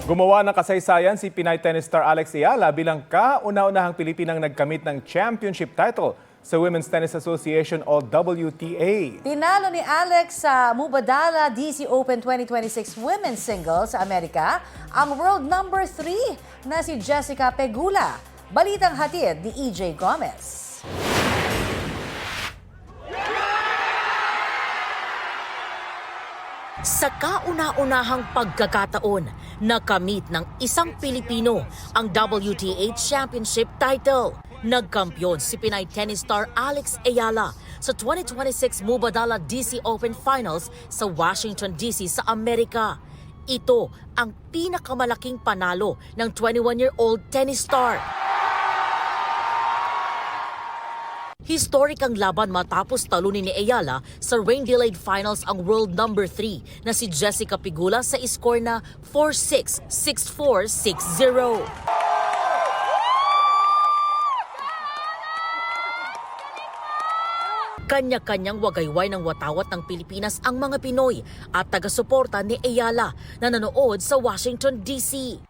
Gumawa ng kasaysayan si Pinay tennis star Alex Ayala bilang kauna-unahang Pilipinang nagkamit ng championship title sa Women's Tennis Association o WTA. Tinalo ni Alex sa Mubadala DC Open 2026 Women's Singles sa Amerika ang world number 3 na si Jessica Pegula. Balitang hatid ni EJ Gomez. Sa kauna-unahang pagkakataon, nakamit ng isang Pilipino ang WTA Championship title. Nagkampiyon si Pinay tennis star Alex Ayala sa 2026 Mubadala DC Open Finals sa Washington DC sa Amerika. Ito ang pinakamalaking panalo ng 21-year-old tennis star. Historic ang laban matapos talunin ni Ayala sa rain-delayed finals ang world number 3 na si Jessica Pegula sa score na 4-6, 6-4, 6-0. Kanya-kanyang wagayway ng watawat ng Pilipinas ang mga Pinoy at taga-suporta ni Ayala na nanood sa Washington, D.C.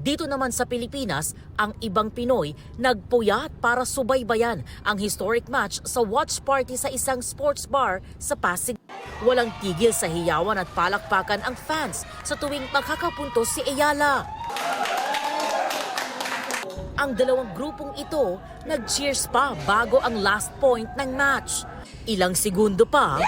Dito naman sa Pilipinas, ang ibang Pinoy nagpuyat para subaybayan ang historic match sa watch party sa isang sports bar sa Pasig. Walang tigil sa hiyawan at palakpakan ang fans sa tuwing makakapuntos si Ayala. Ang dalawang grupong ito nag-cheers pa bago ang last point ng match. Ilang segundo pa,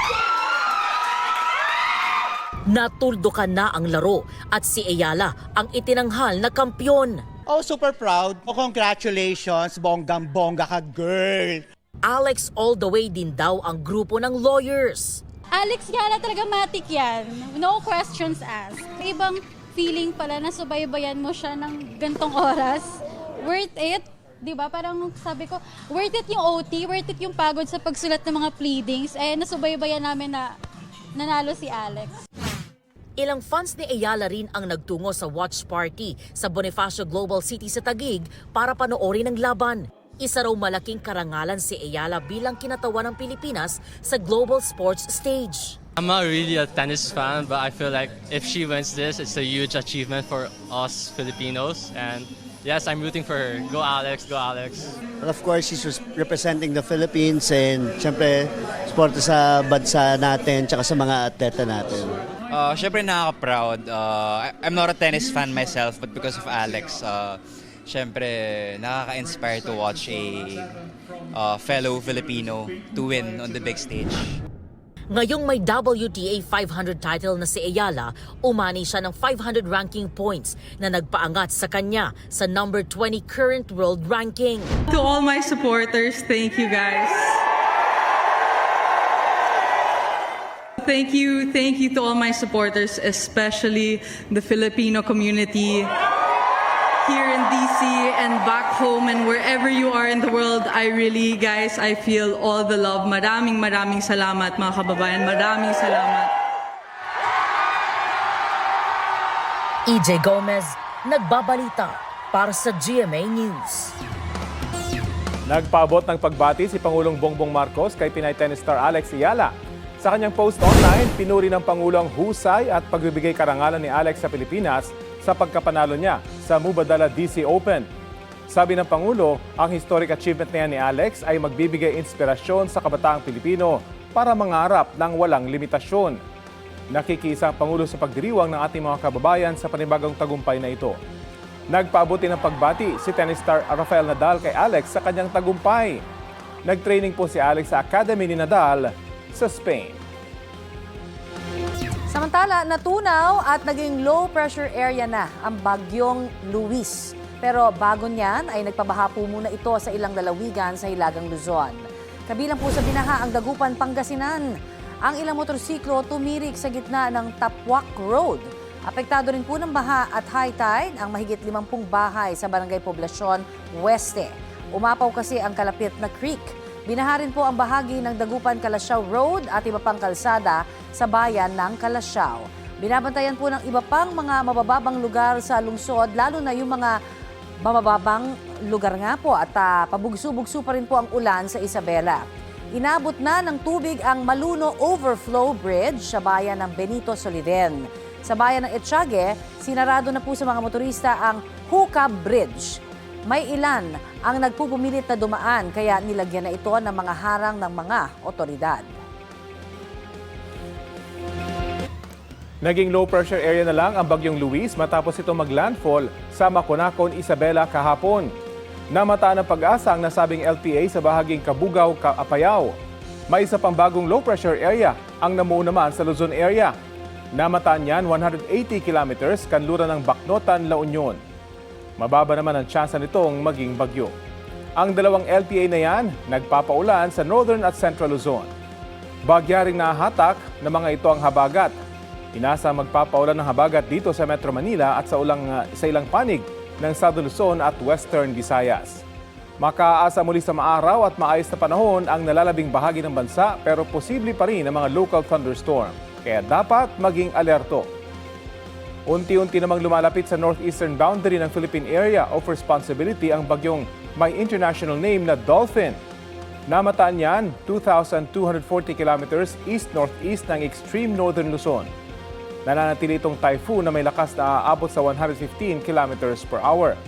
natuldukan na ang laro at si Ayala ang itinanghal na kampyon. Oh, super proud. Oh, congratulations, bonggang-bongga ka, girl. Alex all the way din daw ang grupo ng lawyers. Alex Ayala talaga matik yan. No questions asked. May ibang feeling pala na subaybayan mo siya ng gantong oras. Worth it. Diba? Parang sabi ko, worth it yung OT, worth it yung pagod sa pagsulat ng mga pleadings. Eh, nasubaybayan namin na nanalo si Alex. Ilang fans ni Ayala rin ang nagtungo sa watch party sa Bonifacio Global City sa Taguig para panoorin ang laban. Isa raw malaking karangalan si Ayala bilang kinatawan ng Pilipinas sa global sports stage. I'm not really a tennis fan, but I feel like if she wins this, it's a huge achievement for us Filipinos. And yes, I'm rooting for her. Go Alex, go Alex. Well, of course, she's representing the Philippines and syempre, suporta sa bansa natin tsaka sa mga atleta natin. Syempre nakaka-proud. I'm not a tennis fan myself, but because of Alex, syempre nakaka-inspire to watch a fellow Filipino to win on the big stage. Ngayong may WTA 500 title na si Ayala, umani siya ng 500 ranking points na nagpaangat sa kanya sa number 20 current world ranking. To all my supporters, thank you guys. Thank you to all my supporters, especially the Filipino community here in DC and back home and wherever you are in the world. I really, guys, I feel all the love. Maraming salamat mga kababayan. Maraming salamat. EJ Gomez, nagbabalita para sa GMA News. Nagpaabot ng pagbati si Pangulong Bongbong Marcos kay Pinay tennis star Alex Ayala. Sa kanyang post online, pinuri ng Pangulo ang husay at pagbibigay karangalan ni Alex sa Pilipinas sa pagkapanalo niya sa Mubadala DC Open. Sabi ng Pangulo, ang historic achievement na yan ni Alex ay magbibigay inspirasyon sa kabataang Pilipino para mangarap ng walang limitasyon. Nakikisa ang Pangulo sa pagdiriwang ng ating mga kababayan sa panibagong tagumpay na ito. Nagpaabuti ng pagbati si tennis star Rafael Nadal kay Alex sa kanyang tagumpay. Nagtraining po si Alex sa Academy ni Nadal sa Spain. Samantala, natunaw at naging low pressure area na ang bagyong Luis. Pero bago niyan ay nagpabaha po muna ito sa ilang lalawigan sa Hilagang Luzon. Kabilang po sa binaha ang Dagupan, Pangasinan. Ang ilang motorsiklo tumirik sa gitna ng Tapwak Road. Apektado rin po ng baha at high tide ang mahigit 50 bahay sa Barangay Poblacion Oeste. Umapaw kasi ang kalapit na creek. Binaha rin po ang bahagi ng Dagupan Calasiao Road at iba pang kalsada sa bayan ng Calasiao. Binabantayan po ng iba pang mga mabababang lugar sa lungsod, lalo na yung mga mabababang lugar nga po at pabugso-bugso pa rin po ang ulan sa Isabela. Inabot na ng tubig ang Maluno Overflow Bridge sa bayan ng Benito Soliden. Sa bayan ng Etxague, sinarado na po sa mga motorista ang Hookah Bridge. May ilan ang nagpupumilit na dumaan kaya nilagyan na ito ng mga harang ng mga otoridad. Naging low pressure area na lang ang bagyong Luis matapos ito maglandfall sa Maconacon, Isabela kahapon. Namataan ng pag-asa ang nasabing LPA sa bahaging Kabugao, Apayao. May isa pang bagong low pressure area ang namuo naman sa Luzon area. Namataan niyan 180 kilometers kanluran ng Bacnotan, La Union. Mababa naman ang tsansa nitong maging bagyo. Ang dalawang LPA na yan nagpapaulan sa Northern at Central Luzon. Bagyaring nahahatak na mga ito ang habagat. Inasa magpapaulan ng habagat dito sa Metro Manila at sa ilang panig ng Southern Luzon at Western Visayas. Makaasa muli sa maaraw at maayos na panahon ang nalalabing bahagi ng bansa pero posible pa rin ang mga local thunderstorm. Kaya dapat maging alerto. Unti-unti namang lumalapit sa northeastern boundary ng Philippine Area of Responsibility ang bagyong may international name na Dolphin. Namataan yan 2,240 kilometers east-northeast ng extreme northern Luzon. Nananatili itong typhoon na may lakas na aabot sa 115 kilometers per hour.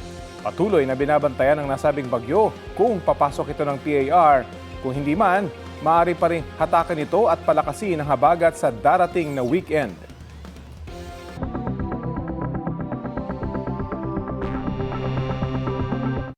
Patuloy na binabantayan ng nasabing bagyo kung papasok ito ng PAR. Kung hindi man, maaari pa rin hatakan ito at palakasin ang habagat sa darating na weekend.